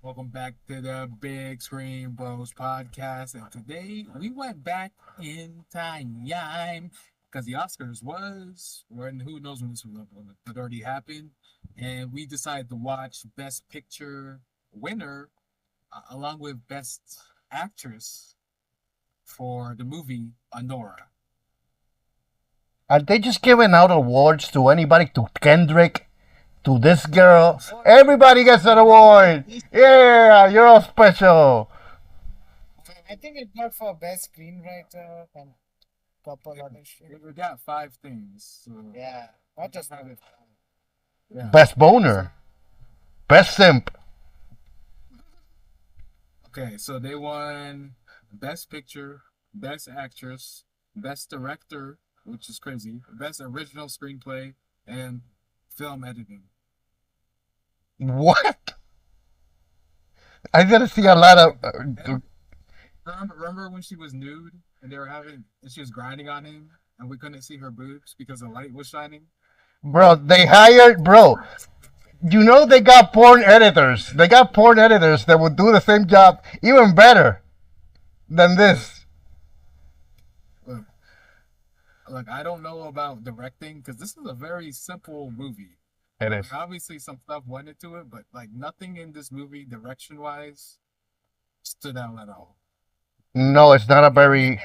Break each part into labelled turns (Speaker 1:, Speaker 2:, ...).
Speaker 1: Welcome back to the Big Screen Bros podcast. And today we went back in time because the Oscars was, when who knows when this was, it already happened. And we decided to watch Best Picture winner along with Best Actress for the movie Anora.
Speaker 2: Are they just giving out awards to anybody? To Kendrick? To this girl? Everybody gets an award! Yeah, you're all special!
Speaker 3: I think it got for best screenwriter and couple other shit.
Speaker 1: We got five things. So
Speaker 3: Yeah, not just
Speaker 1: have it. Yeah.
Speaker 2: Best
Speaker 1: So,
Speaker 2: boner. Best simp.
Speaker 1: okay, so they won Best Picture, Best Actress, Best Director, which is crazy, Best Original Screenplay, and Film Editing.
Speaker 2: What? I gotta see a lot of.
Speaker 1: Remember when she was nude and they were having, and she was grinding on him, and we couldn't see her boobs because the light was shining?
Speaker 2: Bro, they hired. Bro, you know they got porn editors. They got porn editors that would do the same job even better than this.
Speaker 1: Look, look, I don't know about directing because this is a very simple movie.
Speaker 2: It is.
Speaker 1: Obviously, some stuff went into it, but like nothing in this movie, direction wise, stood out at all.
Speaker 2: No, it's not a very.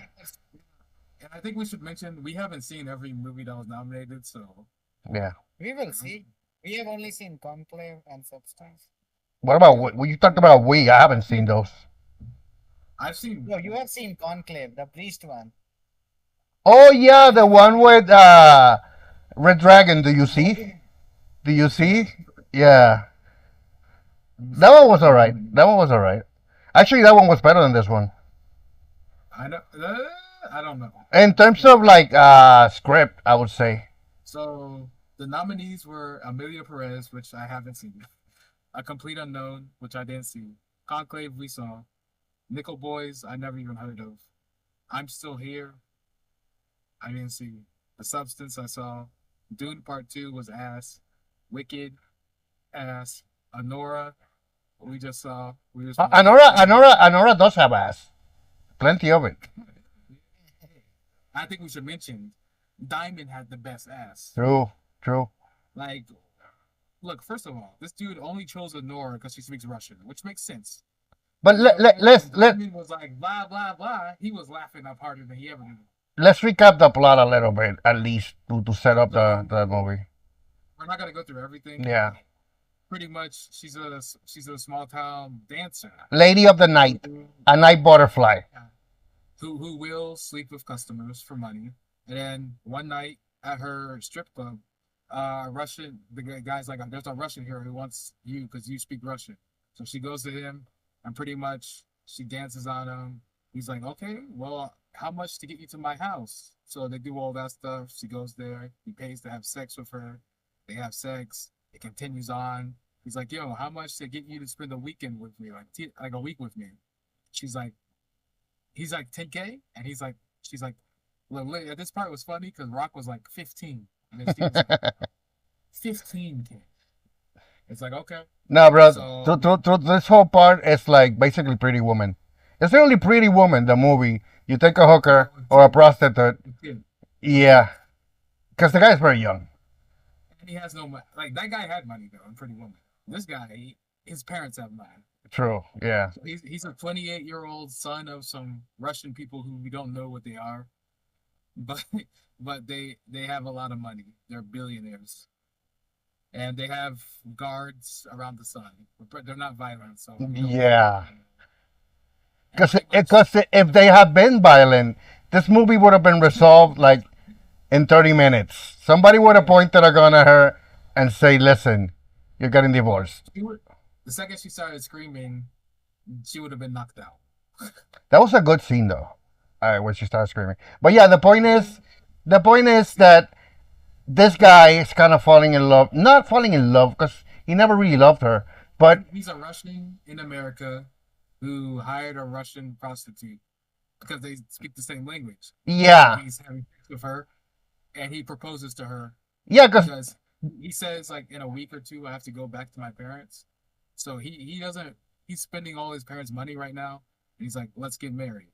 Speaker 1: And I think we should mention we haven't seen every movie that was nominated, so
Speaker 2: Yeah.
Speaker 3: we will see. We have only seen Conclave and Substance.
Speaker 2: What about. Well, you talked about we. I haven't seen those.
Speaker 1: I've seen.
Speaker 3: No, you have seen Conclave, the priest one.
Speaker 2: Oh, yeah, the one with Red Dragon. Do you see? Do you see? Yeah. That one was alright. That one was alright. Actually, that one was better than this one.
Speaker 1: I don't know.
Speaker 2: In terms of like script, I would say.
Speaker 1: So the nominees were Amelia Perez, which I haven't seen, A Complete Unknown, which I didn't see, Conclave we saw, Nickel Boys I never even heard of, I'm Still Here I didn't see, The Substance I saw, Dune Part Two was ass, Wicked ass, Anora we just saw. We just watched.
Speaker 2: Anora does have ass. Plenty of it.
Speaker 1: I think we should mention Diamond had the best ass.
Speaker 2: True. True.
Speaker 1: Like, look, first of all, this dude only chose Anora because she speaks Russian, which makes sense.
Speaker 2: But
Speaker 1: You know,
Speaker 2: let
Speaker 1: Diamond was like blah blah blah. He was laughing up harder than he ever did.
Speaker 2: let's recap the plot a little bit, at least to set up
Speaker 1: So
Speaker 2: the movie.
Speaker 1: we're not gonna go through everything.
Speaker 2: Yeah.
Speaker 1: Pretty much, she's a small town dancer
Speaker 2: Lady of the Night,
Speaker 1: who
Speaker 2: a night butterfly.
Speaker 1: who will sleep with customers for money. And then one night at her strip club, the guy's like, "There's a Russian here who wants you because you speak Russian." So she goes to him, and pretty much she dances on him. He's like, "Okay, well, how much to get you to my house?" So they do all that stuff. She goes there. He pays to have sex with her. They have sex. It continues on. He's like, "Yo, how much to get you to spend a weekend with me, like a week with me?" She's like, he's like 10K, and she's like, look, this part was funny because Rock was like 15, and then she was like 15K. It's like okay,
Speaker 2: No, bro.
Speaker 1: so
Speaker 2: This whole part is like basically Pretty Woman. It's the only Pretty Woman, the movie. You take a hooker or a prostitute.
Speaker 1: and
Speaker 2: Yeah. Because the guy's very young.
Speaker 1: he has no money. Like that guy had money though, and Pretty Woman. This guy, his parents have money.
Speaker 2: True. Yeah.
Speaker 1: So he's a 28-year-old son of some Russian people who we don't know what they are, but they have a lot of money. They're billionaires, and they have guards around the sun. But they're not violent, so we don't worry about
Speaker 2: Yeah.
Speaker 1: them. And
Speaker 2: Because
Speaker 1: pretty much,
Speaker 2: if they had been violent, this movie would have been resolved like in 30 minutes. Somebody would have
Speaker 1: yeah.
Speaker 2: pointed a gun at her and say, listen, you're getting divorced.
Speaker 1: She would, the second she started screaming, she would have been knocked out.
Speaker 2: That was a good scene, though, when she started screaming. But yeah, the point is that this guy is kind of falling in love. Not falling in love because he never really loved her. But
Speaker 1: He's a Russian in America who hired a Russian prostitute because they speak the same language. So
Speaker 2: yeah,
Speaker 1: he's having sex with her, and he proposes to her
Speaker 2: yeah, because
Speaker 1: because he says like in a week or two I have to go back to my parents. So he doesn't he's spending all his parents' money right now, and he's like, let's get married.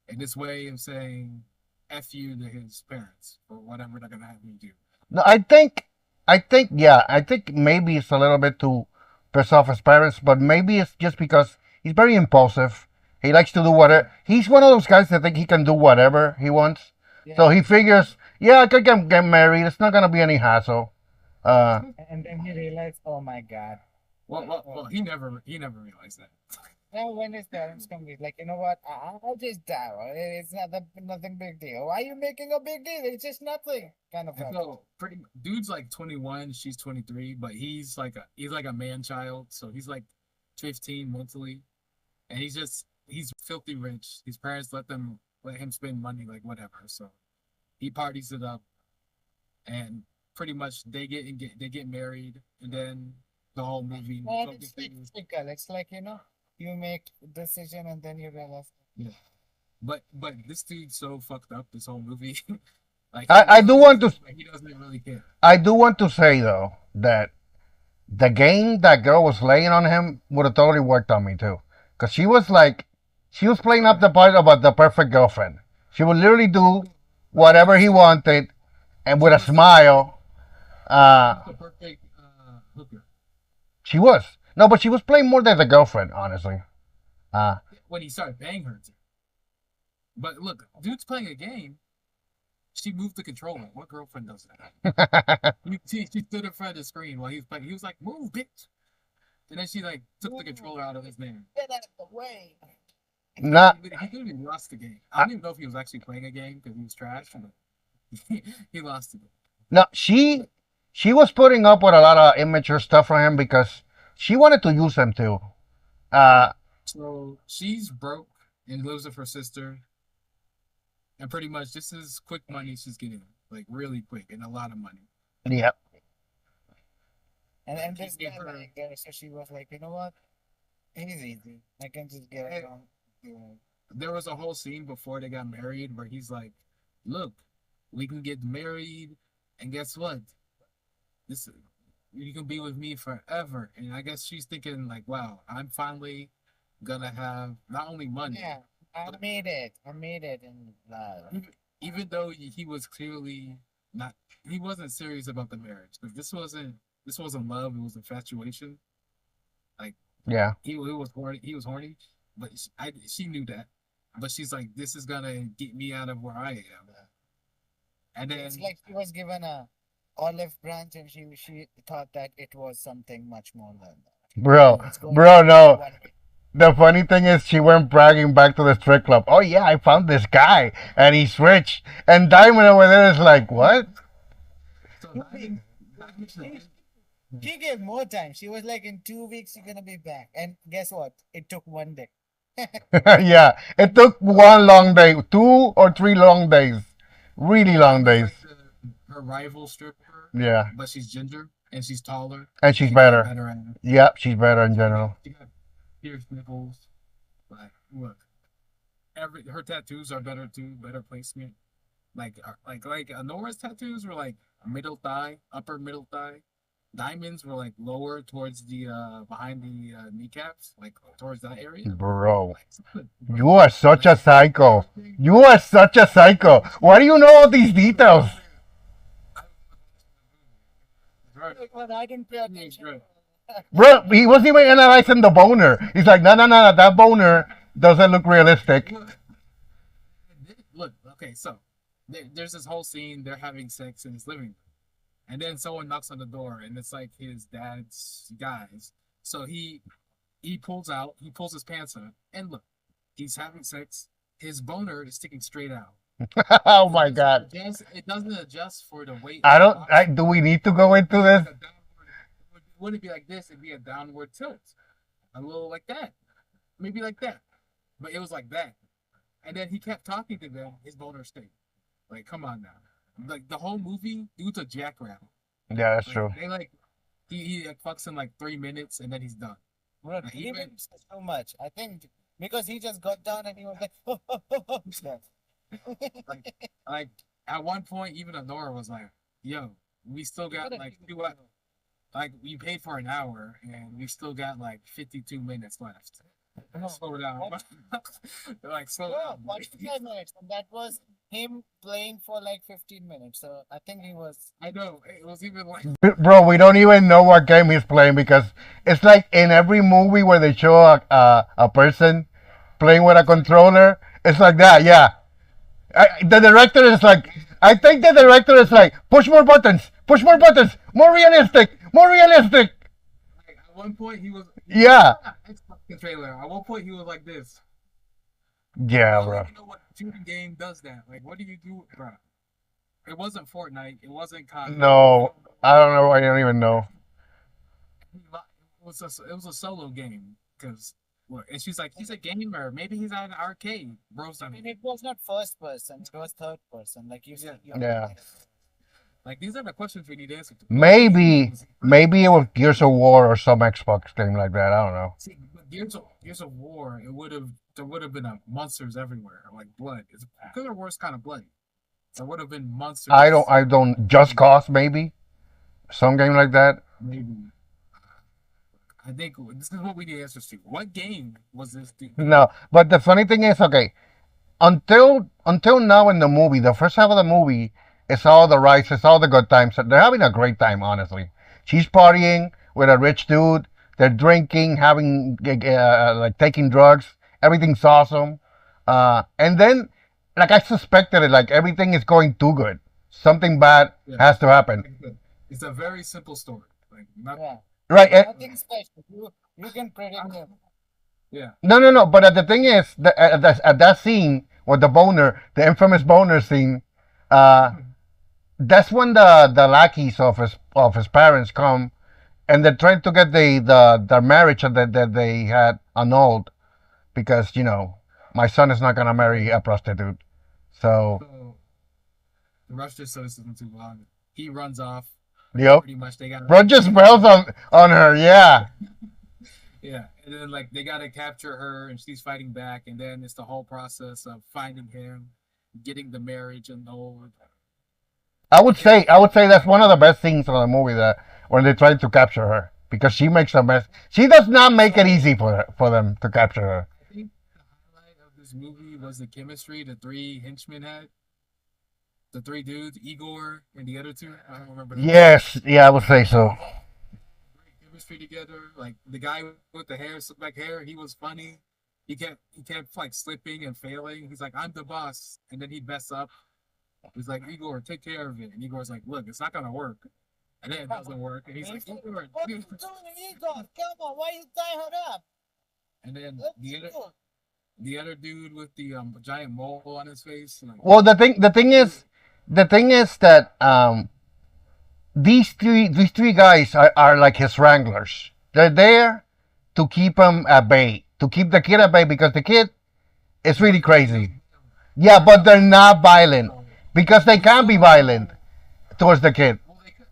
Speaker 1: And this way of saying F you to his parents for whatever they're gonna have me do.
Speaker 2: No, yeah, I think maybe it's a little bit to piss off his parents, but maybe it's just because he's very impulsive. He likes to do whatever. He's one of those guys that think he can do whatever he wants. So
Speaker 3: Yeah.
Speaker 2: he figures, yeah, I could get married. It's not gonna be any hassle. Uh,
Speaker 3: And then he realized, oh my God.
Speaker 1: Well, he never realized that.
Speaker 3: Now when his parents come, he's like, you know what? I'll just die. It's nothing big deal. Why are you making a big deal? It's just nothing. Kind of.
Speaker 1: And so dude's like 21, she's 23, but he's like a man child, so he's like 15 mentally, and he's filthy rich. His parents let him spend money like whatever, so he parties it up, and pretty much they get married, and then the whole movie
Speaker 3: And it's
Speaker 1: focuses.
Speaker 3: typical. It's like, you make decision and then you realize.
Speaker 1: Yeah. But this dude's so fucked up this whole movie. Like
Speaker 2: I do want to
Speaker 1: he doesn't really care.
Speaker 2: I do want to say though that the game that girl was laying on him would have totally worked on me too, because she was playing up the part about the perfect girlfriend. She would literally do whatever he wanted, and with a smile. Uh,
Speaker 1: The perfect hooker.
Speaker 2: she was no, but she was playing more than the girlfriend, honestly. Uh,
Speaker 1: When he started banging her. But look, dude's playing a game. She moved the controller. What girlfriend does that? She stood in front of the screen while he was playing. He was like, "Move, bitch!" And then she like took the controller out of his hand.
Speaker 3: Get out of the way.
Speaker 2: not
Speaker 1: He literally lost the game. I don't even know if he was actually playing a game because he was trash, but he lost the game.
Speaker 2: no, she was putting up with a lot of immature stuff from him because she wanted to use him too. Uh,
Speaker 1: So she's broke and lives with her sister, and pretty much this is quick money she's getting, like really quick and a lot of money.
Speaker 2: yeah,
Speaker 3: And
Speaker 1: He
Speaker 3: this
Speaker 1: gave
Speaker 3: guy
Speaker 1: her-
Speaker 3: like so she was like, you know what? He's easy. I can just get it on.
Speaker 1: There was a whole scene before they got married where he's like, "Look, we can get married, and guess what? This you can be with me forever." And I guess she's thinking like, "Wow, I'm finally gonna have not only money,
Speaker 3: Yeah, I made it. I made it in love.
Speaker 1: even though he was clearly not, he wasn't serious about the marriage because this wasn't love, it was infatuation. Like
Speaker 2: yeah.
Speaker 1: he was horny, but she knew that, but she's like, this is gonna get me out of where I am, and then
Speaker 3: It's like she was given a olive branch and she thought that it was something much more than that.
Speaker 2: Bro,
Speaker 3: It's going
Speaker 2: bro,
Speaker 3: to
Speaker 2: no.
Speaker 3: one way.
Speaker 2: The funny thing is, she went bragging back to the strip club. Oh yeah, I found this guy, and he's rich. And Diamond over there is like, what?
Speaker 1: so
Speaker 3: She gave more time. She was like, in 2 weeks you're gonna be back. And guess what? It took one day.
Speaker 2: Yeah, it took one long day, 2 or 3 long days, really long days.
Speaker 1: her rival stripper,
Speaker 2: Yeah,
Speaker 1: but she's ginger and she's taller.
Speaker 2: and she's
Speaker 1: She got
Speaker 2: better.
Speaker 1: better at it.
Speaker 2: Yep, she's better in general.
Speaker 1: She got pierced nipples. Like, look, her tattoos are better too, better placement. Like Anora's tattoos were like middle thigh, upper middle thigh. Diamonds were like lower towards the behind the kneecaps, like towards that area.
Speaker 2: Bro,
Speaker 1: Like,
Speaker 2: you are such a psycho. You are such a psycho. Why do you know all these details?
Speaker 1: Right.
Speaker 3: Well, I didn't pay attention.
Speaker 1: Right.
Speaker 2: Bro, he wasn't even analyzing the boner. He's like, no, no, no, no, that boner doesn't look realistic.
Speaker 1: Look, okay, so there's this whole scene. They're having sex in his living room, and then someone knocks on the door, and it's like his dad's guys. So he pulls his pants up, and look, he's having sex. His boner is sticking straight out.
Speaker 2: Oh my god.
Speaker 1: It doesn't adjust for the weight.
Speaker 2: I
Speaker 1: of the
Speaker 2: don't.
Speaker 1: box.
Speaker 2: Do we need to go into
Speaker 1: Like
Speaker 2: this?
Speaker 1: a downward, it wouldn't be like this. It'd be a downward tilt, a little like that, maybe like that, but it was like that. And then he kept talking to them. His boner stayed. Like, come on now. Like the whole movie, dude's a jackrabbit.
Speaker 2: Yeah, that's
Speaker 1: Like,
Speaker 2: true.
Speaker 1: they like he like, fucks in like 3 minutes and then he's done.
Speaker 3: Bro,
Speaker 1: Like,
Speaker 3: 3 minutes is too much. I think because he just got down and he was like, oh, oh, oh, oh.
Speaker 1: Like at one point, even Anora was like, "Yo, we still got like like we paid for an hour and we still got like 52 minutes left. Slow down. They're like, slow
Speaker 3: No,
Speaker 1: down.
Speaker 3: 45 minutes, and that was him playing for like 15 minutes. So I think he was.
Speaker 1: I know. It was even like,
Speaker 2: Bro, we don't even know what game he's playing because it's like in every movie where they show a person playing with a controller, it's like that. Yeah, the director is like, I think the director is like, push more buttons, more realistic, more realistic.
Speaker 1: at one point
Speaker 2: Yeah,
Speaker 1: Xbox trailer. At one point he was like this. I
Speaker 2: yeah,
Speaker 1: don't
Speaker 2: bro.
Speaker 1: even know what shooting game does that. Like, what do you do, bro? It wasn't Fortnite. It wasn't COD.
Speaker 2: No, I don't know. I don't even know.
Speaker 1: It was a solo game because. And she's like, he's a gamer. Maybe he's at an arcade. Bro's
Speaker 3: I
Speaker 1: done
Speaker 3: mean,
Speaker 1: it.
Speaker 3: it was not first person; it was third person. Like you said.
Speaker 2: Yeah.
Speaker 1: Like, these are the questions we need to answer.
Speaker 2: Maybe it was Gears of War or some Xbox game like that. I don't know.
Speaker 1: See, but Gears of War, there would have been monsters everywhere, like blood. Gears of War is kind of bloody. There would have been monsters.
Speaker 2: I don't. Just Cause maybe some game like that.
Speaker 1: Maybe. I think this is what we need answers to. What game was this?
Speaker 2: No, but the funny thing is, okay, until now in the movie, the first half of the movie, it's all the rights, it's all the good times. They're having a great time, honestly. She's partying with a rich dude. They're drinking, having like taking drugs. Everything's awesome. And then, like I suspected it, like everything is going too good. Something bad has to happen.
Speaker 1: It's a very simple story. Like not.
Speaker 3: Yeah.
Speaker 2: Right.
Speaker 3: Nothing special. You can predict him.
Speaker 1: Yeah.
Speaker 2: No. But the thing is, at that scene with the boner, the infamous boner scene, that's when the lackeys of his parents come, and they're trying to get the marriage that they had annulled, because my son is not gonna marry a prostitute. So
Speaker 1: So the rush just so this isn't too long. He runs off.
Speaker 2: yep,
Speaker 1: Pretty much they got.
Speaker 2: bro just smells on her. Yeah.
Speaker 1: Yeah, and then like they gotta capture her, and she's fighting back, and then it's the whole process of finding him, getting the marriage annulled.
Speaker 2: I would say that's one of the best scenes of the movie, that when they try to capture her, because she makes a mess. She does not make it easy for them to capture her.
Speaker 1: I think the highlight of this movie was the chemistry the three henchmen had. The three dudes, Igor and the other two. I don't remember.
Speaker 2: Yes, yeah, I would say so.
Speaker 1: Great chemistry together. Like the guy with the hair, slick hair, he was funny. He kept like slipping and failing. He's like, I'm the boss, and then he'd mess up. He's like, Igor, take care of it. And Igor's like, look, it's not gonna work. And then it doesn't work. And he's like, Igor,
Speaker 3: What are you doing, Igor? Come on, why you tie her up?
Speaker 1: and then
Speaker 3: Let's
Speaker 1: the other
Speaker 3: go.
Speaker 1: the other dude with the giant mole on his face. Like,
Speaker 2: Well, the thing is that these three guys are like his wranglers. They're there to keep him at bay, to keep the kid at bay, because the kid is really crazy. Yeah, but they're not violent, because they can be violent towards the kid.
Speaker 1: well, they could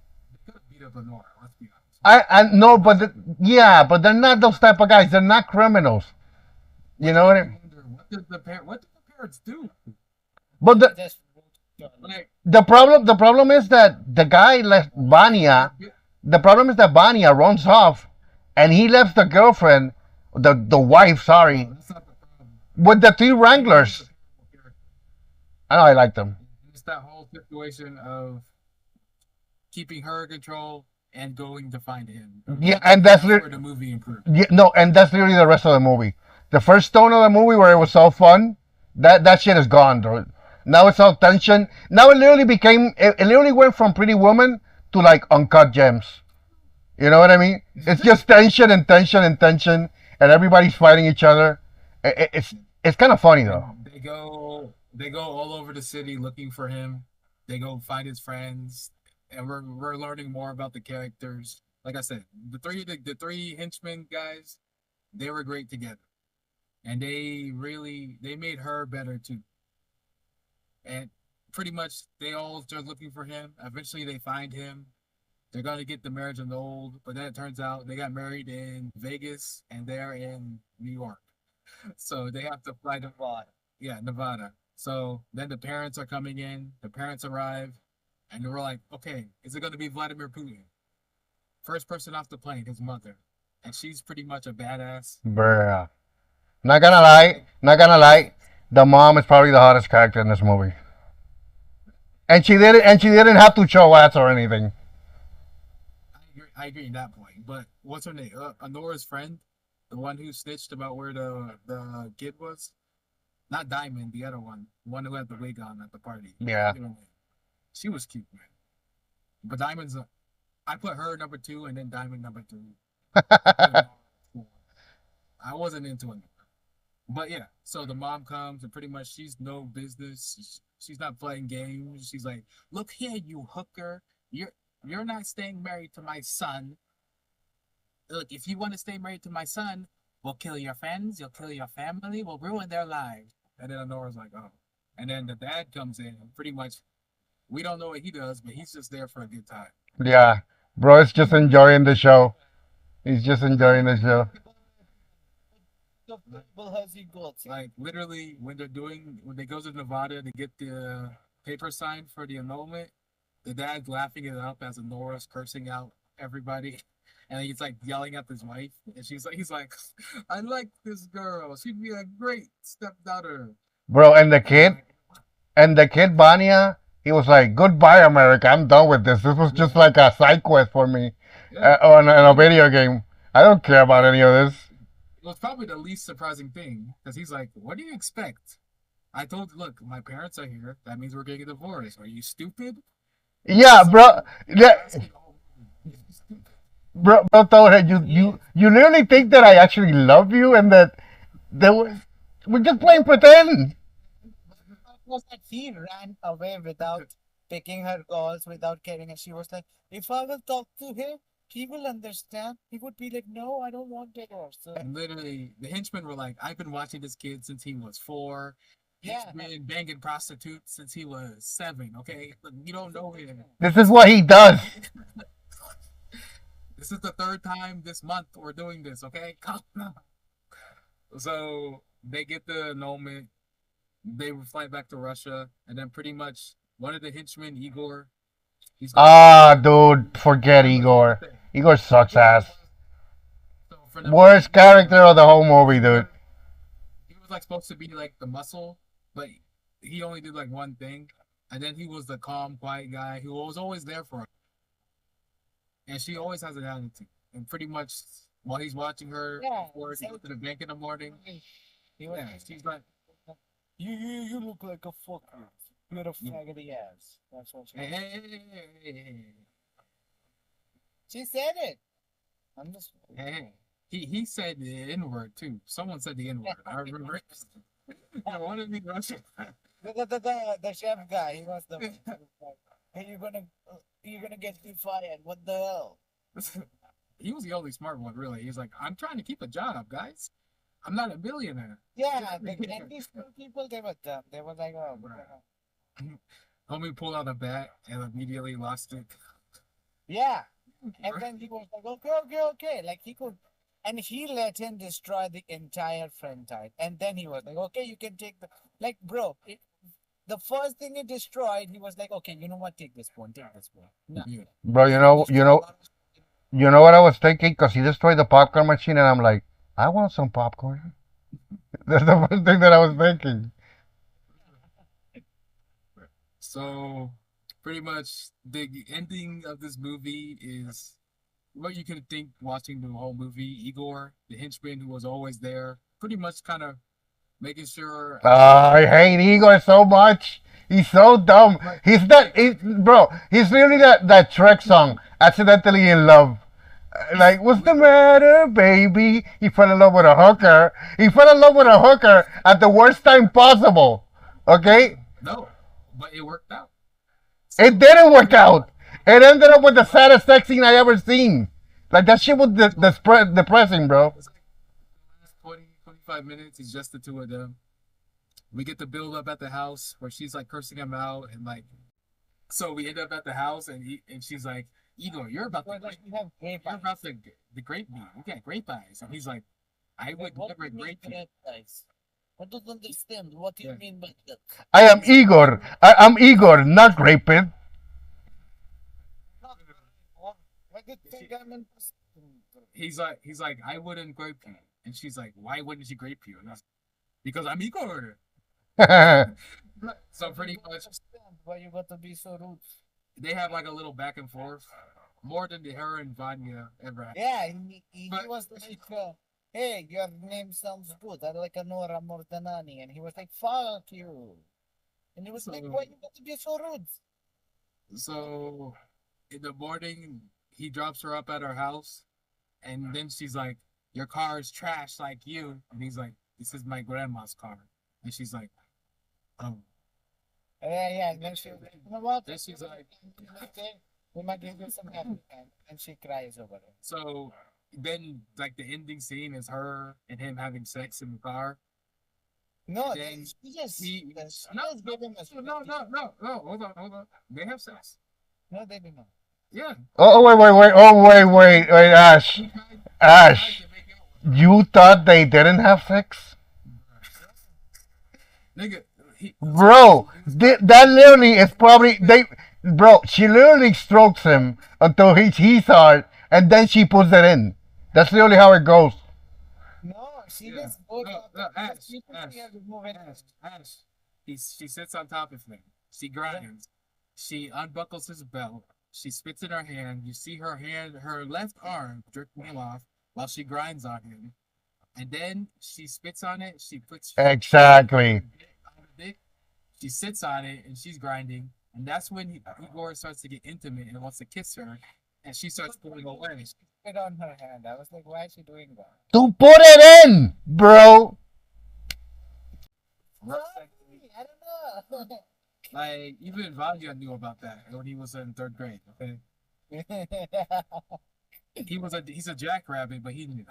Speaker 1: have beat up Anora. Let's be honest.
Speaker 2: I no, but but they're not those type of guys. They're not criminals. You know what I mean?
Speaker 1: Wonder, what did the parents do?
Speaker 2: But
Speaker 3: Just
Speaker 1: Like,
Speaker 2: the problem is that the guy left Vanya. The problem is that Vanya runs off, and he left the girlfriend, the wife. Sorry,
Speaker 1: that's not the problem.
Speaker 2: with the three wranglers. I know I like them.
Speaker 1: It's that whole situation of keeping her in control and going to find him.
Speaker 2: Yeah, and that's
Speaker 1: Where the movie improved.
Speaker 2: yeah, no, and that's literally the rest of the movie. The first tone of the movie, where it was all fun, that shit is gone, dude. Now it's all tension. Now it literally went from Pretty Woman to like Uncut Gems. You know what I mean? It's just tension and tension and tension, and everybody's fighting each other. It's kind of funny though.
Speaker 1: They go all over the city looking for him. They go find his friends, and we're learning more about the characters. Like I said, the three henchmen guys, they were great together, and they made her better too. And pretty much they all start looking for him. Eventually, they find him. They're gonna get the marriage annulled, but then it turns out they got married in Vegas and they're in New York. So they have to fly to Nevada. So then the parents are coming in. The parents arrive, and we're like, okay, is it gonna be Vladimir Putin? First person off the plane, his mother, and she's pretty much a badass.
Speaker 2: Bruh. Not gonna lie. The mom is probably the hottest character in this movie, and she didn't have to show ass or anything.
Speaker 1: I agree in that point. But what's her name? Anora's friend, the one who snitched about where the kid was. Not Diamond, the other one, one who had the wig on at the party.
Speaker 2: Yeah.
Speaker 1: You know, she was cute, man. But Diamond's, I put her number two, and then Diamond number two. I wasn't into it. But yeah, so the mom comes and pretty much she's no business. She's not playing games. She's like, "Look here, you hooker. You're not staying married to my son. Look, if you want to stay married to my son, we'll kill your friends. You'll kill your family. We'll ruin their lives." And then Anora's like, "Oh." And then the dad comes in and pretty much we don't know what he does, but he's just there for a good time.
Speaker 2: Yeah. Bro is just enjoying the show. He's just enjoying the show.
Speaker 3: The football has he got?
Speaker 1: Like literally when they go to Nevada to get the paper signed for the annulment, the dad's laughing it up as Anora's cursing out everybody. And he's like yelling at his wife, and he's like, "I like this girl. She'd be a great stepdaughter."
Speaker 2: Bro, and the kid Banya, he was like, "Goodbye, America. I'm done with this. This was just like a side quest for me
Speaker 1: Yeah,
Speaker 2: on a video game. I don't care about any of this."
Speaker 1: it was probably the least surprising thing because he's like, "What do you expect? I told, look, my parents are here. That means we're getting a divorce. Are you stupid?"
Speaker 2: Yeah, bro. Yeah,
Speaker 1: That's the whole movie.
Speaker 2: bro told her, you literally think that I actually love you and that we're just playing pretend.
Speaker 3: Was that he ran away without taking her calls, without caring, and she was like, "If I will talk to him, he will understand. He would be like, no, I don't want divorce." So,
Speaker 1: And literally, the henchmen were like, "I've been watching this kid since he was 4. He's
Speaker 3: yeah,
Speaker 1: been banging prostitutes since he was 7. Okay, look, you don't know him.
Speaker 2: This is what he does.
Speaker 1: This is the third time this month we're doing this. Okay, calm down." So they get the annulment. They fly back to Russia, and then pretty much one of the henchmen, Igor, he's gonna
Speaker 2: Ah, dude, forget Igor. Igor sucks ass.
Speaker 1: So for the
Speaker 2: Worst character of the whole movie, dude.
Speaker 1: he was like supposed to be like the muscle, but he only did like one thing, and then he was the calm, quiet guy who was always there for her, and she always has an attitude. And pretty much while he's watching her
Speaker 3: yeah.
Speaker 1: before he
Speaker 3: So
Speaker 1: goes to the bank in the morning,
Speaker 3: he was,
Speaker 1: yeah, she's like,
Speaker 3: you look like a fucker. You're a faggoty ass. That's what
Speaker 1: "Hey, hey, hey, hey, hey,
Speaker 3: she said. It. I'm just.
Speaker 1: hey, hey." He said the N word too. Someone said the N word. I remember. I wanted to be Russian.
Speaker 3: The chef guy. He was the. Hey, you're gonna get me fired. What the hell?
Speaker 1: He was the only smart one, really. He's like, "I'm trying to keep a job, guys. I'm not a billionaire."
Speaker 3: Yeah, and these people, they were dumb. They were like, oh,
Speaker 1: Homie pulled out a bat and immediately lost it.
Speaker 3: yeah. And then he was like, okay. Like he could, and he let him destroy the entire friend tide. And then he was like, okay, you can take like, bro, the first thing he destroyed, he was like, okay, you know what? Take this one. No.
Speaker 1: Yeah.
Speaker 2: Bro, you know what I was thinking? Because he destroyed the popcorn machine, and I'm like, I want some popcorn. That's the first thing that I was thinking.
Speaker 1: So, pretty much, the ending of this movie is what you could think watching the whole movie. Igor, the henchman who was always there, pretty much kind of making sure.
Speaker 2: I hate Igor so much. He's so dumb. Bro, he's really that Shrek song, Accidentally in Love. Like, what's the matter, baby? He fell in love with a hooker. He fell in love with a hooker at the worst time possible. Okay?
Speaker 1: No, but it worked out.
Speaker 2: It didn't work out. It ended up with the saddest sex scene I ever seen. Like, that shit was depressing, bro.
Speaker 1: It's like the last 20, 25 minutes, it's just the two of them. We get the build up at the house where she's like cursing him out and like. So we end up at the house and she's like, "Igor, you're about
Speaker 3: Well,
Speaker 1: to
Speaker 3: like, we have grape
Speaker 1: you're
Speaker 3: eyes.
Speaker 1: about the grape me. You got grape eyes." And he's like, "I would
Speaker 3: What
Speaker 1: never
Speaker 3: do you mean
Speaker 1: grape you."
Speaker 3: grape eyes? I don't understand. What do you
Speaker 1: Yeah.
Speaker 3: mean by that?
Speaker 2: I am Igor. I am Igor, not rapist.
Speaker 3: Not, when good thing I'm in.
Speaker 1: he's like, I wouldn't grape you, and she's like, why wouldn't she grape you? And that's because I'm Igor. So pretty much,
Speaker 3: Understand why you got to be so rude.
Speaker 1: they have like a little back and forth, more than the her and Vanya ever had.
Speaker 3: Yeah, he
Speaker 1: But
Speaker 3: was like, hey, your name sounds good. I like Anora more than Ani. And he was like, fuck you. And he was like, why
Speaker 1: so
Speaker 3: you got to be so rude?
Speaker 1: so in the morning, he drops her up at her house, and then she's like, your car is trash like you, and he's like, this is my grandma's car, and she's like, oh.
Speaker 3: Yeah. And then she was like, you know what?
Speaker 1: Then she's like,
Speaker 3: Okay, we might give you some happy time. And she cries over it.
Speaker 1: so then like the ending scene is her and him having sex in the car.
Speaker 3: No,
Speaker 1: Then
Speaker 3: she just,
Speaker 1: he
Speaker 3: she
Speaker 1: no
Speaker 3: just gave him a
Speaker 1: no, hold on. They have sex.
Speaker 3: No, they did not.
Speaker 1: Yeah.
Speaker 2: Oh, wait. Oh, wait, Ash.
Speaker 1: He tried
Speaker 2: Ash,
Speaker 1: to make out with her.
Speaker 2: you thought they didn't have sex?
Speaker 1: Nigga, he
Speaker 2: Bro, that literally is probably they. Bro, she literally strokes him until he's hard, and then she puts it in. That's literally how it goes.
Speaker 3: No, she
Speaker 1: yeah.
Speaker 3: just both
Speaker 1: No,
Speaker 3: up.
Speaker 1: no, Ash,
Speaker 3: People
Speaker 1: Ash,
Speaker 3: see her moving.
Speaker 1: Ash. She sits on top of him. She grinds. She unbuckles his belt. She spits in her hand. You see her left arm jerking him off while she grinds on him. And then she spits on it. She puts
Speaker 2: Exactly.
Speaker 1: on the dick. She sits on it and she's grinding. And that's when Igor starts to get intimate and wants to kiss her. And she starts pulling away.
Speaker 3: Spit on her hand. I was like, why is she doing that?
Speaker 2: To put it in, bro.
Speaker 3: I don't know.
Speaker 1: Like, even Vanya knew about that when he was in third grade. Okay, he's a jackrabbit, but he knew.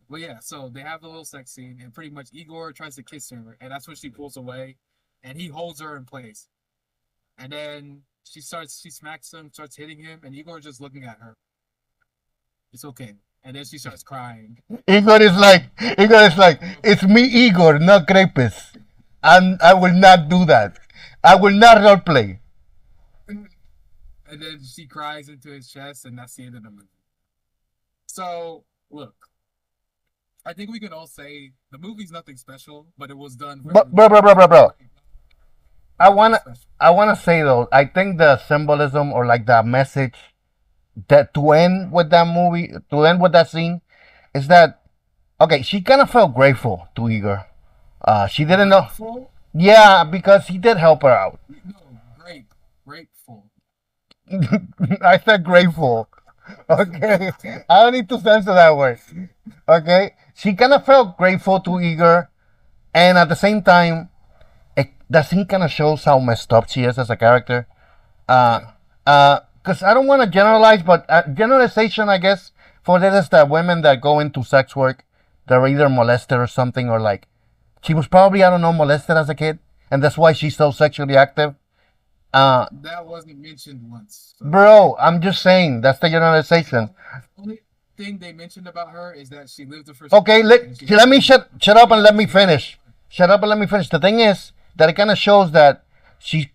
Speaker 1: But yeah, so they have a little sex scene, and pretty much Igor tries to kiss her, and that's when she pulls away, and he holds her in place. And then she smacks him, starts hitting him, and Igor just looking at her. It's okay. And then she starts crying.
Speaker 2: Igor is like, it's me, Igor, not Crepes. I will not do that. I will not roleplay.
Speaker 1: And then she cries into his chest, and that's the end of the movie. So, look, I think we can all say the movie's nothing special, but it was done very
Speaker 2: But bro. I wanna
Speaker 1: special.
Speaker 2: I wanna say though, I think the symbolism or like the message that to end with that movie, to end with that scene, is that okay? She kind of felt grateful to Igor. She didn't know.
Speaker 1: Grateful?
Speaker 2: Yeah, because he did help her out.
Speaker 1: No, grateful.
Speaker 2: I said grateful. Okay, I don't need to censor that word. Okay, she kind of felt grateful to Igor, and at the same time, the scene kind of shows how messed up she is as a character. Because I don't want to generalize, but generalization, I guess, for this is that women that go into sex work, they're either molested or something, or like she was probably, I don't know, molested as a kid, and that's why she's so sexually active.
Speaker 1: That wasn't mentioned once. So.
Speaker 2: Bro, I'm just saying that's the generalization.
Speaker 1: The only thing they mentioned about her is that she lived the first.
Speaker 2: Okay, let me shut up and let me finish. Shut up and let me finish. The thing is that it kind of shows that she's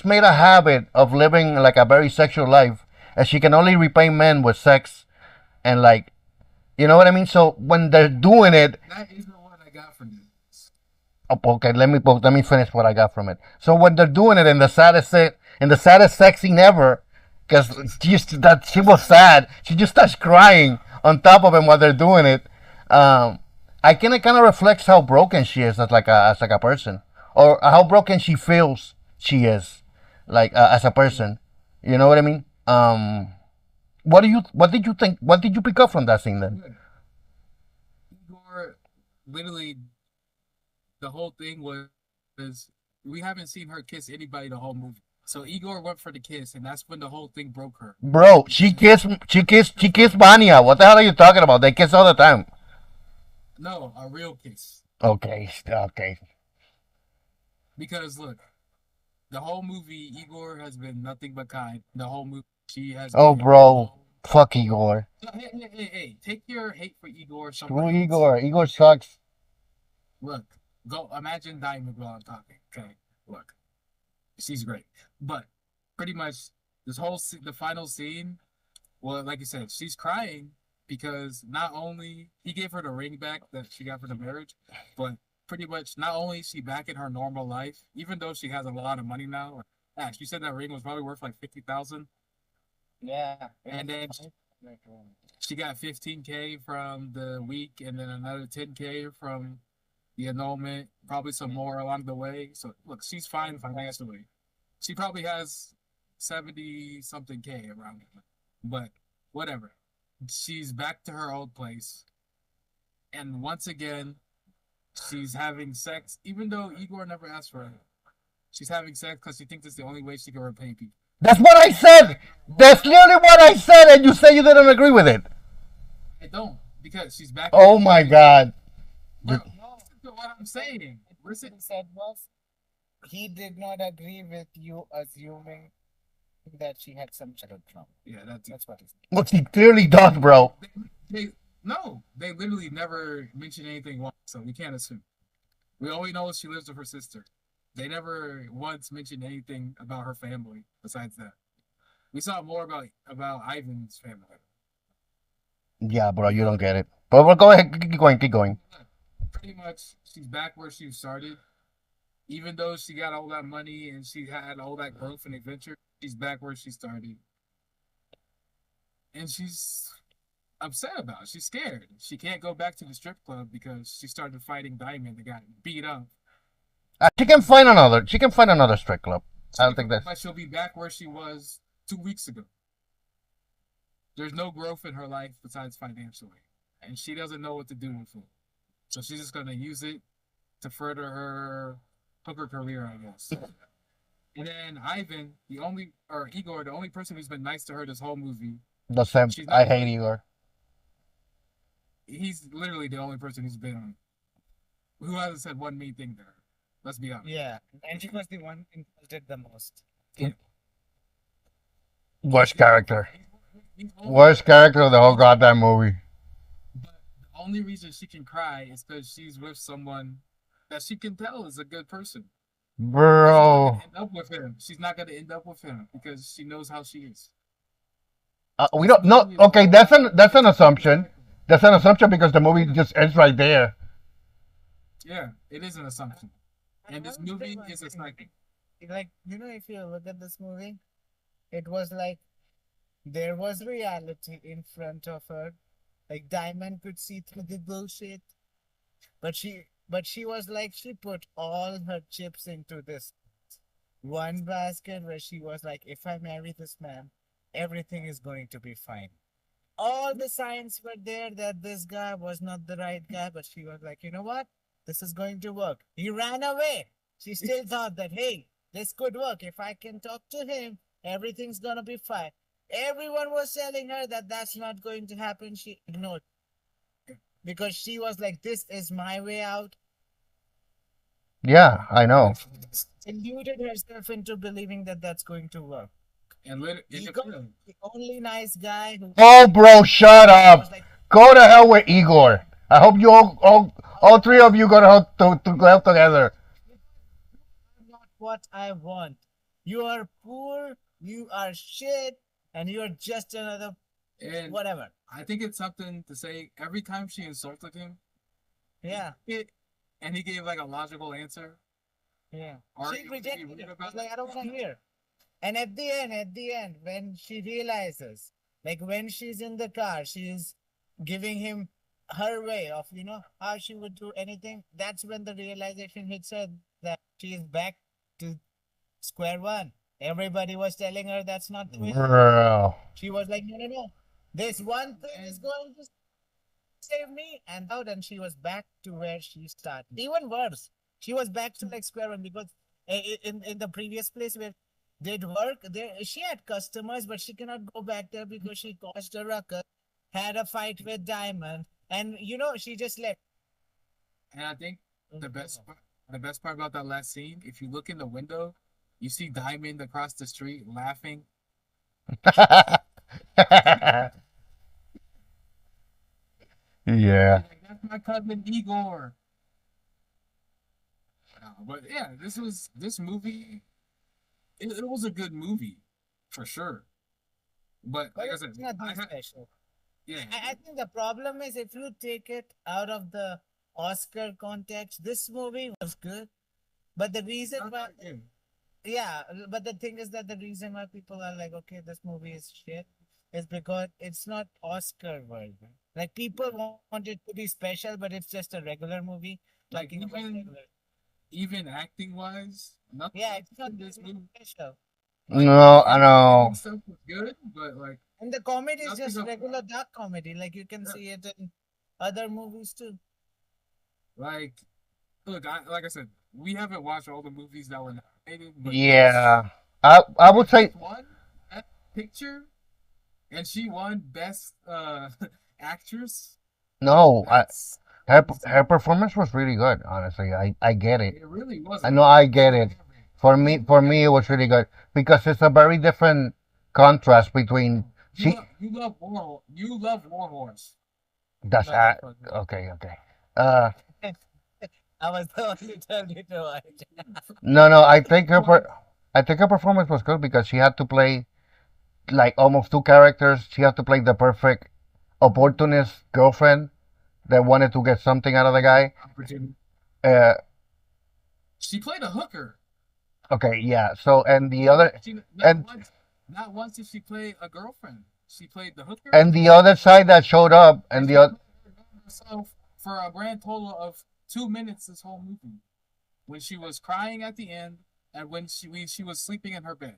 Speaker 2: made a habit of living like a very sexual life, and she can only repay men with sex, and like, you know what I mean. So when they're doing it,
Speaker 1: That isn't what I got from this.
Speaker 2: oh, okay, let me finish what I got from it. So when they're doing it in the saddest sex scene ever, because she was sad, she just starts crying on top of him while they're doing it. I can it kind of reflects how broken she is as like a person, or how broken she feels she is, like as a person. You know what I mean? What did you think? What did you pick up from that scene then?
Speaker 1: Good. Igor, literally, the whole thing was we haven't seen her kiss anybody the whole movie. So Igor went for the kiss, and that's when the whole thing broke her.
Speaker 2: Bro, she kissed Vanya. What the hell are you talking about? They kiss all the time.
Speaker 1: No, a real kiss.
Speaker 2: Okay.
Speaker 1: Because look, the whole movie, Igor has been nothing but kind. The whole movie, she has.
Speaker 2: Oh,
Speaker 1: been
Speaker 2: bro, fuck Igor.
Speaker 1: Hey! Take your hate for Igor
Speaker 2: Screw
Speaker 1: somewhere else.
Speaker 2: Igor. Igor sucks.
Speaker 1: Look, go imagine Diamond while I'm talking. Okay, look, she's great, but pretty much the final scene, Well, like you said, she's crying because not only he gave her the ring back that she got for the marriage, but pretty much not only is she back in her normal life, even though she has a lot of money now. She said that ring was probably worth like 50,000,
Speaker 3: Yeah.
Speaker 1: and then she got 15K from the week, and then another 10K from the annulment, probably some more along the way. So look, she's fine financially. She probably has 70 something K around it, but whatever. She's back to her old place, and once again, she's having sex, even though Igor never asked for it. She's having sex because she thinks it's the only way she can repay people.
Speaker 2: That's what I said. That's literally what I said, and you say you didn't agree with it.
Speaker 1: I don't, because she's back.
Speaker 2: Oh my God.
Speaker 1: Bro, listen to what I'm saying.
Speaker 3: What
Speaker 1: Listen,
Speaker 3: he said was he did not agree with you assuming that she had some childhood trauma.
Speaker 1: yeah,
Speaker 3: That's what he said.
Speaker 2: Look, he clearly does, bro.
Speaker 1: they no, they literally never mentioned anything once, so we can't assume. We only know she lives with her sister. They never once mentioned anything about her family besides that. We saw more about Ivan's family.
Speaker 2: Yeah, bro, you don't get it. But well, go ahead, keep going, keep going.
Speaker 1: Pretty much, she's back where she started. Even though she got all that money and she had all that growth and adventure, she's back where she started. And she's upset about it. She's scared. She can't go back to the strip club because she started fighting Diamond and got beat up.
Speaker 2: She can find another. She can find another strip club. I don't think that's.
Speaker 1: But she'll be back where she was 2 weeks ago. There's no growth in her life besides financially, and she doesn't know what to do with it. So she's just gonna use it to further her hooker career, I guess. And then Ivan, Igor, the only person who's been nice to her this whole movie.
Speaker 2: The same.
Speaker 1: She's
Speaker 2: I
Speaker 1: not.
Speaker 2: hate Igor.
Speaker 1: He's literally the only person who hasn't said one mean thing to her. Let's be honest.
Speaker 3: Yeah, and she was the one insulted the most.
Speaker 2: Worst character.
Speaker 1: He's only-
Speaker 2: Worst character of the whole goddamn movie.
Speaker 1: But the only reason she can cry is because she's with someone that she can tell is a good person.
Speaker 2: Bro.
Speaker 1: She's not gonna end up with him. She's not gonna end up with him because she knows how she is.
Speaker 2: We don't. No. Okay, that's an assumption. That's an assumption because the movie just ends right there.
Speaker 1: Yeah, it is an assumption. And this movie is a cycle.
Speaker 3: Like, if you look at this movie, it was like there was reality in front of her. Like Diamond could see through the bullshit. But she was like, she put all her chips into this one basket where she was like, if I marry this man, everything is going to be fine. All the signs were there that this guy was not the right guy, but she was like, you know what? This is going to work. He ran away. She still thought that, hey, this could work. If I can talk to him, everything's going to be fine. Everyone was telling her that that's not going to happen. She ignored because she was like, this is my way out.
Speaker 2: Yeah, I know.
Speaker 3: She deluded herself into believing that that's going to work.
Speaker 1: And
Speaker 3: Igor, the only nice guy who
Speaker 2: Oh, bro, shut
Speaker 3: was
Speaker 2: up.
Speaker 3: like,
Speaker 2: Go to hell with Igor. I hope you all three of you gonna help to help together.
Speaker 3: not what I want. You are poor, you are shit, and you are just another
Speaker 1: and
Speaker 3: whatever.
Speaker 1: I think it's something to say every time she insulted him,
Speaker 3: Yeah,
Speaker 1: and he gave like a logical answer.
Speaker 3: yeah.
Speaker 1: Or
Speaker 3: She
Speaker 1: you
Speaker 3: rejected
Speaker 1: read
Speaker 3: it.
Speaker 1: about
Speaker 3: She's like, I don't want to hear. And at the end, when she realizes, like when she's in the car, she's giving him her way of, how she would do anything. That's when the realization hits her that she is back to square one. Everybody was telling her that's not the way.
Speaker 2: Bro.
Speaker 3: She was like, no, no, no. This one thing is going to save me. And she was back to where she started. Even worse, she was back to like square one because in the previous place where did work, there she had customers, but she cannot go back there because she caused a ruckus, had a fight with Diamond, and she just left.
Speaker 1: And I think the best part about that last scene, if you look in the window, you see Diamond across the street laughing.
Speaker 2: Yeah.
Speaker 1: Like, that's my cousin Igor. But yeah, this movie. It was a good movie, for sure. But
Speaker 3: But
Speaker 1: like I
Speaker 3: it's
Speaker 1: said,
Speaker 3: nothing special.
Speaker 1: yeah,
Speaker 3: I think the problem is if you take it out of the Oscar context, this movie was good. But the reason why,
Speaker 1: yeah.
Speaker 3: yeah, but the thing is that the reason why people are like, okay, this movie is shit, is because it's not Oscar worthy. Like people want it to be special, but it's just a regular movie
Speaker 1: Like
Speaker 3: talking about regular.
Speaker 1: even acting wise, nothing
Speaker 3: Yeah, it's not
Speaker 1: in this
Speaker 3: really
Speaker 1: movie.
Speaker 3: special.
Speaker 1: Like
Speaker 2: No, I
Speaker 1: the ending
Speaker 2: know.
Speaker 1: stuff was good, but like
Speaker 3: And the comedy is
Speaker 1: nothing
Speaker 3: just
Speaker 1: of
Speaker 3: regular dark comedy. Like you can see it in other movies too.
Speaker 1: like look. Like I said, we haven't watched all the movies that were nominated, but this
Speaker 2: Yeah, I would
Speaker 1: this
Speaker 2: say
Speaker 1: one Best Picture, and she won Best Actress.
Speaker 2: no.
Speaker 1: That's
Speaker 2: Her performance was really good. Honestly, I get it.
Speaker 1: it. Really
Speaker 2: I
Speaker 1: wasn't.
Speaker 2: know I
Speaker 1: She
Speaker 2: get
Speaker 1: was
Speaker 2: it.
Speaker 1: average.
Speaker 2: For me, it was really good because it's a very different contrast between she.
Speaker 1: You love War Horse.
Speaker 2: That's
Speaker 3: Motherfucker.
Speaker 2: okay. Okay. Uh,
Speaker 3: I was the one who told you to watch.
Speaker 2: no, no. I think her performance was good because she had to play like almost two characters. She had to play the perfect opportunist girlfriend that wanted to get something out of the guy.
Speaker 1: Opportunity.
Speaker 2: Uh,
Speaker 1: She played a hooker.
Speaker 2: okay, yeah. So and the other
Speaker 1: She
Speaker 2: and
Speaker 1: not once did she play a girlfriend. She played the hooker,
Speaker 2: and
Speaker 1: and
Speaker 2: the other side that showed up and the
Speaker 1: she
Speaker 2: other
Speaker 1: played herself for a grand total of 2 minutes this whole movie. When she was crying at the end, and when she was sleeping in her bed.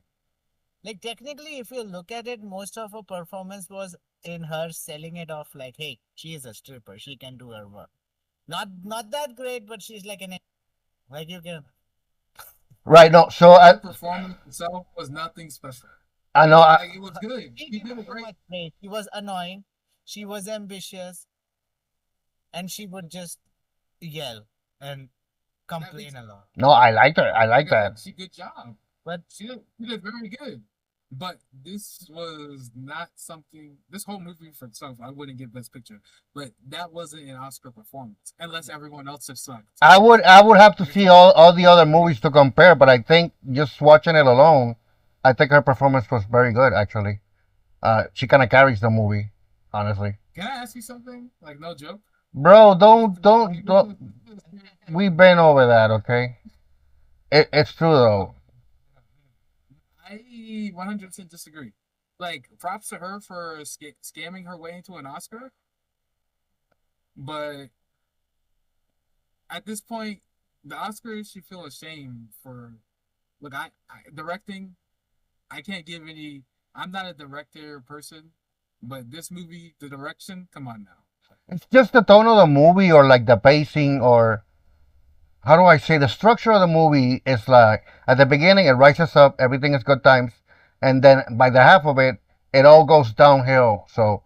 Speaker 3: Like technically, if you look at it, most of her performance was in her selling it off like, hey, she is a stripper. She can do her work. Not that great, but she's like an like you can.
Speaker 2: right. No, so
Speaker 1: Her performance itself was nothing special.
Speaker 2: I know.
Speaker 1: Like it was good.
Speaker 3: She
Speaker 1: She
Speaker 3: didn't
Speaker 1: did a
Speaker 3: do
Speaker 1: great.
Speaker 3: much great. She was annoying. She was ambitious, and she would just yell and
Speaker 1: That makes
Speaker 3: complain a lot.
Speaker 2: No, I liked her. I
Speaker 1: like
Speaker 2: like
Speaker 1: I said,
Speaker 2: that.
Speaker 1: she good job.
Speaker 3: But
Speaker 1: She did very good. But this was not something. This whole movie for itself, I wouldn't give Best Picture. But that wasn't an Oscar performance, unless everyone else has sucked.
Speaker 2: I would have to
Speaker 1: Like I
Speaker 2: see
Speaker 1: said,
Speaker 2: all the other movies to compare, but I think just watching it alone, I think her performance was very good actually. She kind of carries the movie, honestly.
Speaker 1: can I ask you something? Like no joke.
Speaker 2: Bro,
Speaker 1: Like,
Speaker 2: we've been over that, okay? It's true though.
Speaker 1: I 100% disagree. Like props to her for scamming her way into an Oscar, but at this point, the Oscars should feel ashamed for. Look, directing. I can't give any. I'm not a director person, but this movie, the direction. Come on now.
Speaker 2: It's just the tone of the movie or like the pacing or how do I say the structure of the movie is like at the beginning it rises up, everything is good times, and then by the half of it, it all goes downhill. So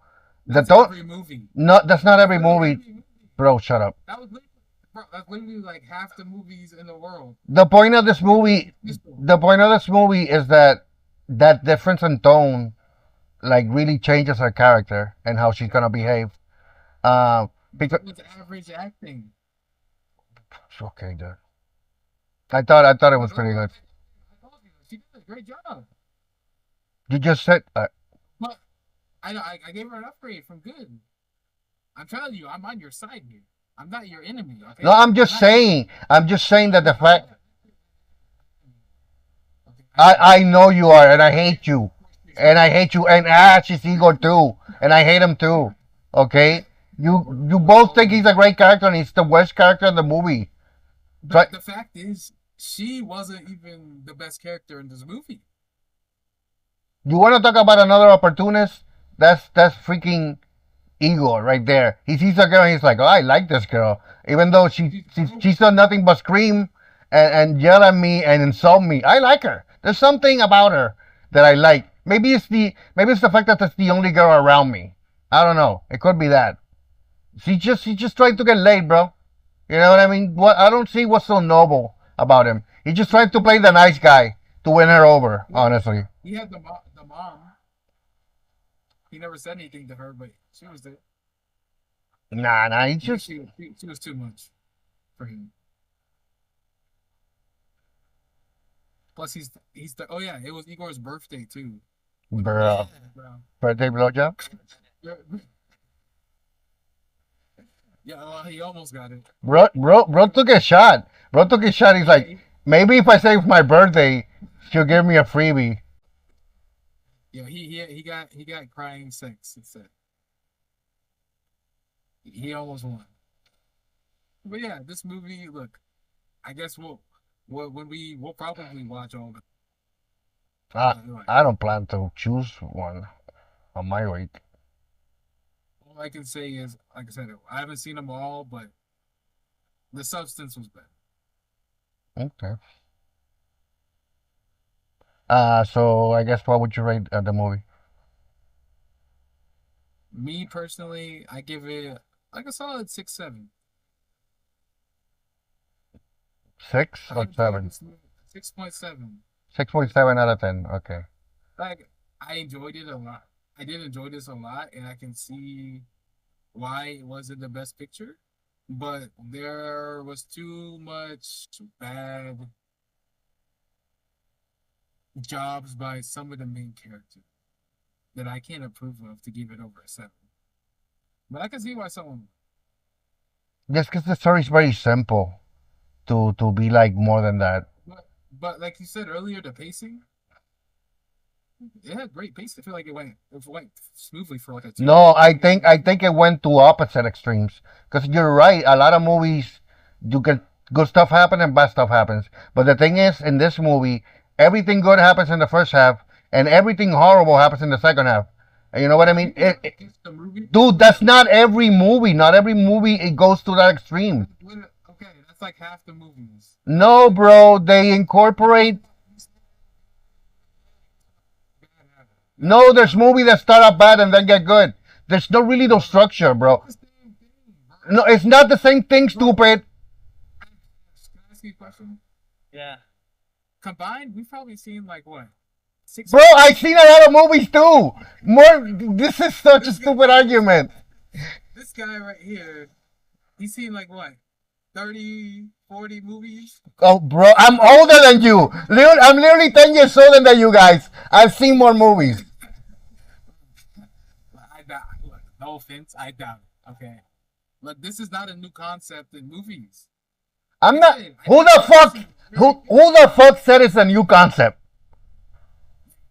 Speaker 2: the
Speaker 1: That's
Speaker 2: tone,
Speaker 1: every movie.
Speaker 2: not that's not
Speaker 1: That's
Speaker 2: every
Speaker 1: literally
Speaker 2: movie,
Speaker 1: every movie.
Speaker 2: bro. Shut up.
Speaker 1: That was literally, bro, that's literally like half the movies in the world.
Speaker 2: The point of this movie, the point of this movie is that that difference in tone like really changes her character and how she's gonna behave. Because
Speaker 1: It was average acting.
Speaker 2: okay, dude. I thought it was pretty good.
Speaker 1: I told you, she did a great job.
Speaker 2: You just said
Speaker 1: But I gave her an upgrade from good. I'm telling you, I'm on your side here. I'm not your enemy. Okay.
Speaker 2: no. I'm just
Speaker 1: I'm not your
Speaker 2: saying. I'm just saying that the fact
Speaker 1: okay,
Speaker 2: I know you are, and I hate you, and I hate you, and Ash is Igor too, and I hate him too. Okay, you both think he's a great character, and he's the worst character in the movie.
Speaker 1: But the fact is, she wasn't even the best character in this movie.
Speaker 2: You want to talk about another opportunist? That's freaking Igor right there. He sees a girl, and he's like, oh, I like this girl, even though she's done nothing but scream and yell at me and insult me. I like her. There's something about her that I like. Maybe it's the fact that that's the only girl around me. I don't know. It could be that. She just tried to get laid, bro. You know what I mean? What I don't see what's so noble about him. He just tried to play the nice guy to win her over. Honestly,
Speaker 1: He had the mom. He never said anything to her, but she was there.
Speaker 2: nah. He
Speaker 1: I think
Speaker 2: just
Speaker 1: she was too much for him. Plus, he's the oh yeah, it was Igor's birthday too.
Speaker 2: Bro,
Speaker 1: Bro.
Speaker 2: birthday blowjob.
Speaker 1: Yeah, yeah, well, he almost got it.
Speaker 2: Bro took a shot. Bro took a shot. He's
Speaker 1: Yeah,
Speaker 2: like, maybe if I save my birthday, she'll give me a freebie.
Speaker 1: he got crying sex. It said he almost won. But yeah, this movie. Look, I guess we'll probably watch all of it.
Speaker 2: I
Speaker 1: Like,
Speaker 2: I don't plan to choose one on my week.
Speaker 1: all I can say is, like I said, I haven't seen them all, but the substance was better.
Speaker 2: Okay. So I guess what would you rate the movie?
Speaker 1: Me personally, I give it like a solid 6-7.
Speaker 2: 6
Speaker 1: I
Speaker 2: or
Speaker 1: enjoyed
Speaker 2: 7?
Speaker 1: this movie. 6.7.
Speaker 2: 6.7 out of 10. Okay.
Speaker 1: Like I enjoyed it a lot. I did enjoy this a lot, and I can see why it wasn't the best picture. But there was too much bad jobs by some of the main characters that I can't approve of to give it over a 7. But I can see why someone.
Speaker 2: Just because the story is very simple to be like more than that.
Speaker 1: But like you said earlier, the pacing, it had great pace. I feel like it went smoothly for like a two.
Speaker 2: No, I think it went to opposite extremes. Because you're right, a lot of movies you get good stuff happen and bad stuff happens. But the thing is, in this movie, everything good happens in the first half, and everything horrible happens in the second half. And you know what I mean?
Speaker 1: The movie.
Speaker 2: Dude, that's not every movie. Not every movie it goes to that extreme.
Speaker 1: Okay, that's like half the movies.
Speaker 2: No, bro, they incorporate. No, there's movies that start out bad and then get good. There's no really no structure, bro.
Speaker 1: It's the same thing, bro.
Speaker 2: No, it's not the same thing, stupid.
Speaker 1: Can I ask you a question?
Speaker 3: Yeah.
Speaker 1: Combined, we've probably seen like what? Six.
Speaker 2: Bro, I've seen a lot of movies too. More. This is such a stupid argument.
Speaker 1: This guy right here, he's seen like what? 30, 40 movies?
Speaker 2: Oh, bro, I'm older than you. I'm literally 10 years older than you guys. I've seen more movies.
Speaker 1: I doubt. Look, no offense, I doubt it. Okay. Look, this is not a new concept in movies.
Speaker 2: I'm
Speaker 1: Like I
Speaker 2: not.
Speaker 1: said, I
Speaker 2: Who
Speaker 1: think
Speaker 2: the fuck? Who the fuck said it's a new concept?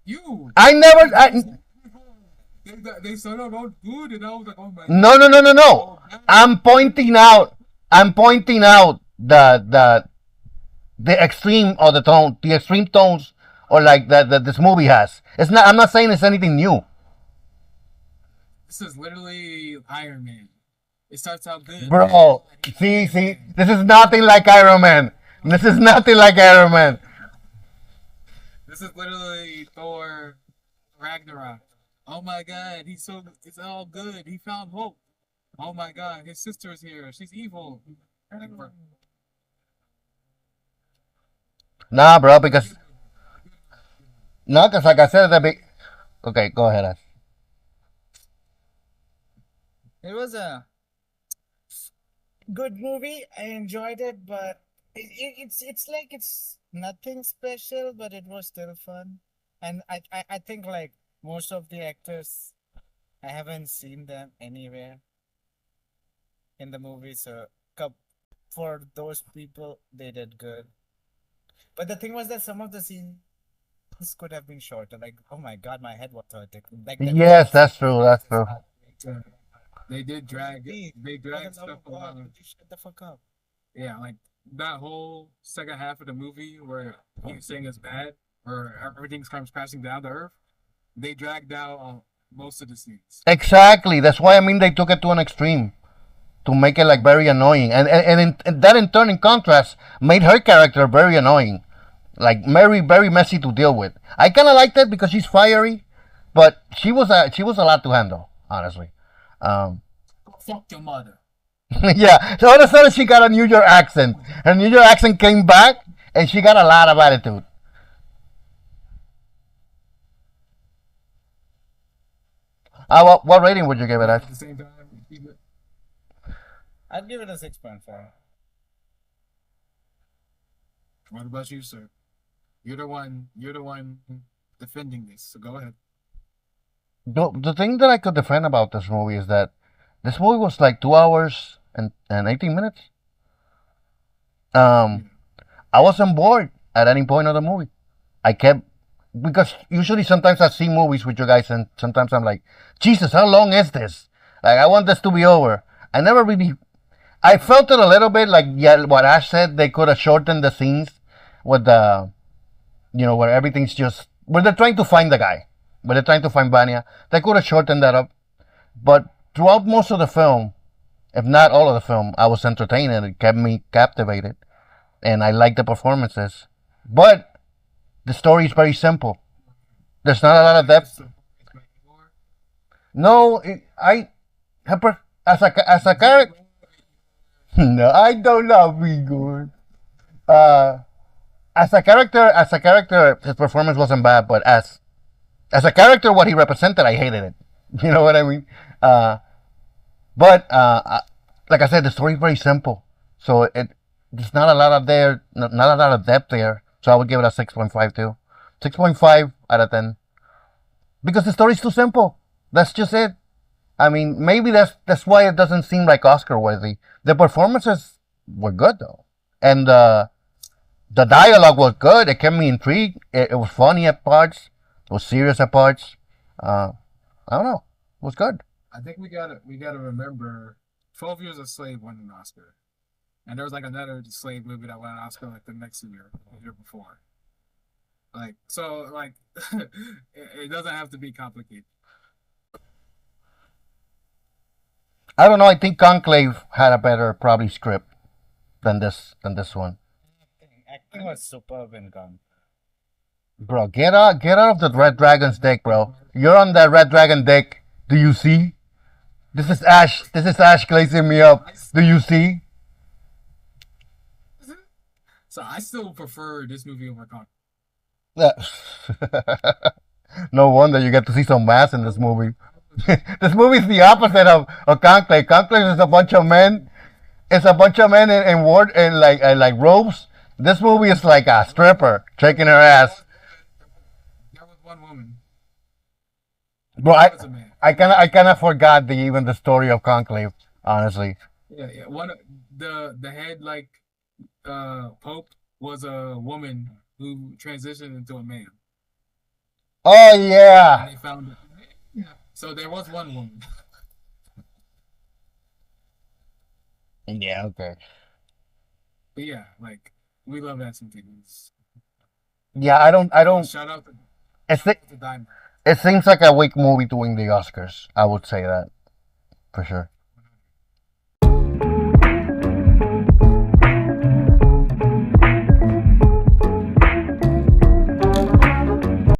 Speaker 1: You.
Speaker 2: I never.
Speaker 1: They started out good, and I was like, oh my
Speaker 2: No, no, no, no, no. I'm pointing out. I'm pointing out the extreme or the extreme tones, or like that this movie has. It's not. I'm not saying it's anything new.
Speaker 1: This is literally Iron Man. It starts out good.
Speaker 2: Bro, see, this is nothing like Iron Man. This is nothing like Iron Man.
Speaker 1: This is literally Thor Ragnarok. Oh my god, it's all good. He found hope. Oh my god, his sister's here. She's evil.
Speaker 2: Nah, bro, because no, because like I said at the big. Okay, go ahead. Ash.
Speaker 3: It was a good movie. I enjoyed it, but it's like it's nothing special, but it was still fun. And I think like most of the actors, I haven't seen them anywhere in the movie, so for those people, they did good. But the thing was that some of the scenes could have been shorter. Like, oh my god, my head was hurting. Like that.
Speaker 2: Yes, that's true. That's true.
Speaker 1: They did drag.
Speaker 3: Please,
Speaker 1: They
Speaker 3: for the
Speaker 1: dragged
Speaker 3: love
Speaker 1: stuff
Speaker 3: of God,
Speaker 1: along.
Speaker 3: would you shut the fuck up?
Speaker 1: Yeah, like that whole second half of the movie where he's saying it's bad or everything comes crashing down to earth. They dragged out most of the scenes.
Speaker 2: Exactly. That's why I mean they took it to an extreme to make it like very annoying, and that in turn, in contrast, made her character very annoying, like very messy to deal with. I kind of liked it because she's fiery, but she was a lot to handle, honestly. Um,
Speaker 1: Fuck your mother.
Speaker 2: yeah. So all of a sudden she got a New York accent. Her New York accent came back, and she got a lot of attitude. What rating would you give it?
Speaker 1: At
Speaker 2: Ash?
Speaker 1: the same time,
Speaker 3: I'd give it a 6.5.
Speaker 1: what about you, sir? You're the one defending this, so go ahead.
Speaker 2: The thing that I could defend about this movie is that this movie was like 2 hours and 18 minutes.
Speaker 1: Yeah.
Speaker 2: Um, I wasn't bored at any point of the movie. I kept because usually sometimes I see movies with you guys and sometimes I'm like, Jesus, how long is this? Like I want this to be over. I never really I felt it a little bit like yeah what Ash said, they could have shortened the scenes with the where everything's just where they're trying to find the guy. Where they're trying to find Vanya. They could have shortened that up. But throughout most of the film, if not all of the film, I was entertained and it kept me captivated. And I liked the performances. But the story is very simple. There's not a lot of
Speaker 1: Like
Speaker 2: depth.
Speaker 1: so it's like more.
Speaker 2: No, as a character. No, I don't love Igor. Uh, as a character, his performance wasn't bad. But as a character, what he represented, I hated it. You know what I mean? Uh, but like I said, the story is very simple. So there's not a lot of there, not a lot of depth there. So I would give it a 6.5 too. 6.5 out of 10 because the story's too simple. That's just it. I mean, maybe that's why it doesn't seem like Oscar worthy. The performances were good though, and the dialogue was good. It kept me intrigued. It was funny at parts. It was serious at parts. Uh, I don't know. It was good.
Speaker 1: I think we gotta remember 12 Years a Slave won an Oscar. And there was like another slave movie that won an Oscar like the next year, the year before. Like so like it doesn't have to be complicated.
Speaker 2: I don't know. I think Conclave had a better probably script than this one.
Speaker 3: Acting was superb in Gun.
Speaker 2: Bro, get out of the Red Dragon's deck, bro. You're on that Red Dragon deck. Do you see? This is Ash. This is Ash glazing me up. Do you see?
Speaker 1: So I still prefer this movie over Con.
Speaker 2: Yeah. No wonder you get to see some mass in this movie. This movie is the opposite of Conclave. Conclave is a bunch of men. It's a bunch of men in ward in like robes. This movie is like a stripper shaking her ass.
Speaker 1: There was one woman.
Speaker 2: Bro,
Speaker 1: That was a man.
Speaker 2: I kinda forgot even the story of Conclave, honestly.
Speaker 1: Yeah, yeah. The head like Pope was a woman who transitioned into a man,
Speaker 2: Oh
Speaker 1: and
Speaker 2: yeah.
Speaker 1: they found it. Yeah. So there was one woman.
Speaker 2: Yeah, okay.
Speaker 1: But yeah, like we love action figures.
Speaker 2: Yeah, I don't
Speaker 1: Shout out
Speaker 2: it's
Speaker 1: to Diamond.
Speaker 2: it seems like a weak movie to win the Oscars. I would say that for sure.